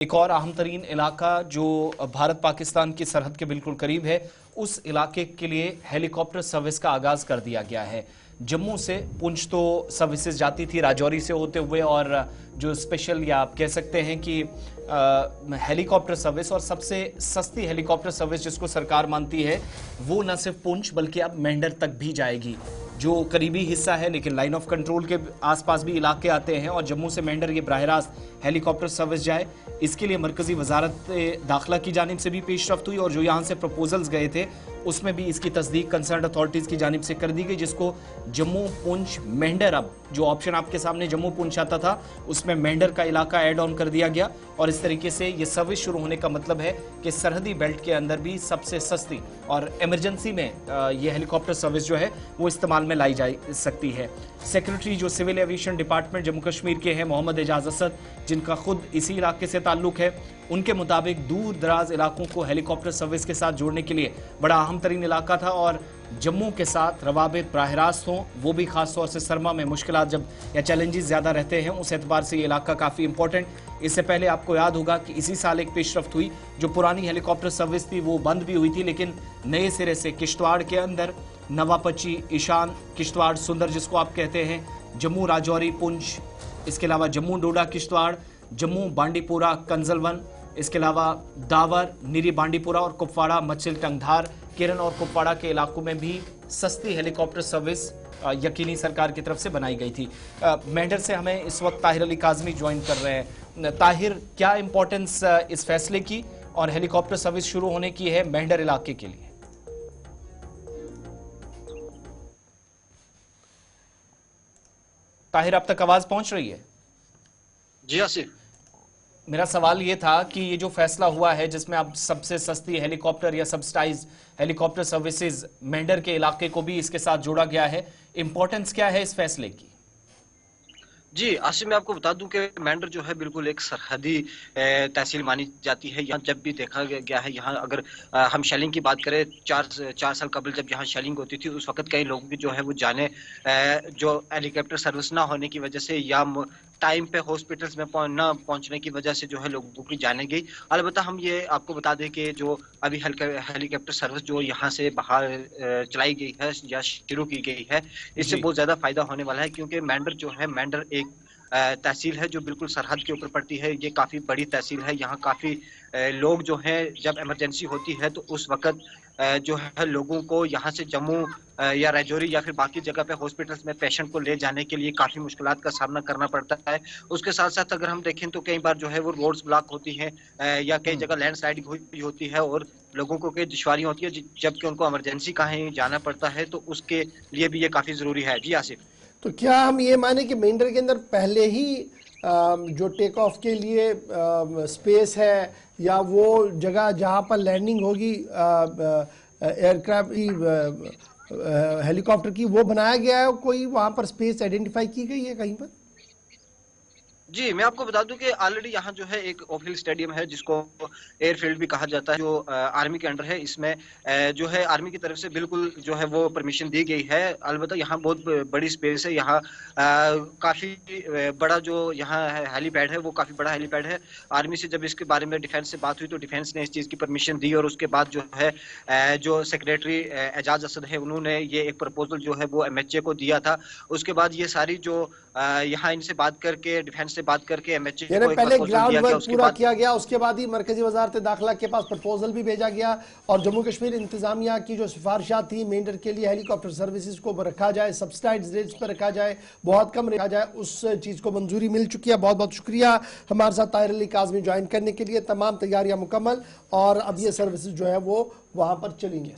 एक और अहम तरीन इलाका जो भारत पाकिस्तान की सरहद के बिल्कुल करीब है, उस इलाके के लिए हेलीकॉप्टर सर्विस का आगाज कर दिया गया है। जम्मू से पुंछ तो सर्विसेज जाती थी राजौरी से होते हुए, और जो स्पेशल या आप कह सकते हैं कि हेलीकॉप्टर सर्विस और सबसे सस्ती हेलीकॉप्टर सर्विस जिसको सरकार मानती है, वो न सिर्फ पुंछ बल्कि अब मेंढर तक भी जाएगी, जो करीबी हिस्सा है लेकिन लाइन ऑफ कंट्रोल के आसपास भी इलाके आते हैं। और जम्मू से मेंढर ये बराह रास्त हेलीकॉप्टर सर्विस जाए, इसके लिए मरकजी वजारत दाखिला की जानिब से भी पेशरफ्त हुई, और जो यहाँ से प्रपोजल्स गए थे उसमें भी इसकी तस्दीक कंसर्न अथॉरिटीज़ की जानिब से कर दी गई, जिसको जम्मू पुंछ मेंढर, अब जो ऑप्शन आपके सामने जम्मू पुंछ आता था उसमें मेंढर का इलाका ऐड ऑन कर दिया गया। और इस तरीके से ये सर्विस शुरू होने का मतलब है कि सरहदी बेल्ट के अंदर भी सबसे सस्ती और इमरजेंसी में ये हेलीकॉप्टर सर्विस जो है वो इस्तेमाल में लाई जा सकती है। सेक्रेटरी जो civil aviation department Jammu Kashmir के हैं, मोहम्मद एजाज असद, जिनका खुद इसी इलाके से ताल्लुक है, उनके मुताबिक दूर दराज इलाकों को हेलीकॉप्टर सर्विस के साथ जोड़ने के लिए बड़ा अहम तरीन इलाका था, और जम्मू के साथ रवाबित बराह रास्त हों, वो भी खास तौर से सरमा में मुश्किलात जब या चैलेंजेस ज़्यादा रहते हैं, उस एतबार से ये इलाका काफ़ी इंपॉर्टेंट। इससे पहले आपको याद होगा कि इसी साल एक पेशरफ्त हुई, जो पुरानी हेलीकॉप्टर सर्विस थी वो बंद भी हुई थी, लेकिन नए सिरे से किश्तवाड़ के अंदर नवापची, ईशान, किश्तवाड़ सुंदर जिसको आप कहते हैं, जम्मू राजौरी पुंछ, इसके अलावा जम्मू डोडा किश्तवाड़, जम्मू बांडीपुरा कंजलवन, इसके अलावा दावर, नीरी बांडीपुरा और कुपवाड़ा, मचिल, टंगधार, केरन और कुपवाड़ा के इलाकों में भी सस्ती हेलीकॉप्टर सर्विस यकीनी सरकार की तरफ से बनाई गई थी। मेंढर से हमें इस वक्त ताहिर अली काज़मी ज्वाइन कर रहे हैं। ताहिर, क्या इंपॉर्टेंस इस फैसले की और हेलीकॉप्टर सर्विस शुरू होने की है मेंढर इलाके के लिए? ताहिर, अब तक आवाज पहुंच रही है? जी आसिफ, मेरा सवाल ये था कि ये जो फैसला हुआ है जिसमें अब सबसे सस्ती हेलीकॉप्टर या सब्सिडाइज हेलीकॉप्टर सर्विसेज मेंढर के इलाके को भी इसके साथ जोड़ा गया है, इंपॉर्टेंस क्या है इस फैसले की? जी आसिफ, मैं आपको बता दूं कि मेंढर जो है बिल्कुल एक सरहदी तहसील मानी जाती है। यहाँ जब भी देखा गया है, यहाँ अगर हम शेलिंग की बात करें, चार साल कबल जब यहाँ शेलिंग होती थी, उस वक्त कई लोगों की जो है वो जाने जो हेलीकॉप्टर सर्विस ना होने की वजह से या टाइम पे हॉस्पिटल्स में ना पहुंचने की वजह से जो है लोगों की जाने गई। अलबत्ता हम ये आपको बता दें कि जो अभी हेलीकॉप्टर सर्विस जो यहाँ से बाहर चलाई गई है या शुरू की गई है, इससे बहुत ज्यादा फायदा होने वाला है, क्योंकि मेंढर जो है, मेंढर एक तहसील है जो बिल्कुल सरहद के ऊपर पड़ती है। ये काफी बड़ी तहसील है। यहाँ काफी लोग जो हैं, जब इमरजेंसी होती है तो उस वक्त जो है लोगों को यहाँ से जम्मू या राजौरी या फिर बाकी जगह पे हॉस्पिटल्स में पेशेंट को ले जाने के लिए काफी मुश्किलात का सामना करना पड़ता है। उसके साथ साथ अगर हम देखें तो कई बार जो है वो रोड्स ब्लॉक होती हैं, या कई जगह लैंडस्लाइडिंग हुई होती है और लोगों को कई दुश्वारियां होती है, जबकि उनको इमरजेंसी कहीं जाना पड़ता है, तो उसके लिए भी ये काफी जरूरी है। जी आसिफ, तो क्या हम ये माने कि मेंढर के अंदर पहले ही जो टेक ऑफ के लिए स्पेस है या वो जगह जहाँ पर लैंडिंग होगी एयरक्राफ्ट की, हेलीकॉप्टर की, वो बनाया गया है? कोई वहाँ पर स्पेस आइडेंटिफाई की गई है कहीं पर? जी मैं आपको बता दूं कि ऑलरेडी यहाँ जो है एक ओवल स्टेडियम है जिसको एयरफील्ड भी कहा जाता है, जो आर्मी के अंडर है। इसमें जो है आर्मी की तरफ से बिल्कुल जो है वो परमिशन दी गई है। अलबत्ता यहाँ बहुत बड़ी स्पेस है। यहाँ काफी बड़ा जो यहाँ हेलीपैड है वो काफी बड़ा हेलीपैड है। आर्मी से जब इसके बारे में डिफेंस से बात हुई तो डिफेंस ने इस चीज की परमिशन दी, और उसके बाद जो है जो सेक्रेटरी एजाज असद है, उन्होंने ये एक प्रपोजल जो है वो MHA को दिया था। उसके बाद ये सारी जो यहाँ इनसे बात करके, डिफेंस से बात करके MHA को एक पहले प्रपोजल ग्राउंड दिया गया। वर्क पूरा किया गया, उसके बाद ही मरकजी वजारत दाखिला के पास प्रपोजल भी भेजा गया, और जम्मू कश्मीर इंतजामिया की जो सिफारिशात थी मेंढर के लिए हेलीकॉप्टर सर्विसेज को रखा जाए, सब्सिडाइज्ड रेट्स पर रखा जाए, बहुत कम रखा जाए, उस चीज़ को मंजूरी मिल चुकी है। बहुत बहुत शुक्रिया हमारे साथ ताहिर अली काज़मी ज्वाइन करने के लिए। तमाम तैयारियां मुकम्मल, और अब ये सर्विसेज जो है वो वहाँ पर चलेंगे।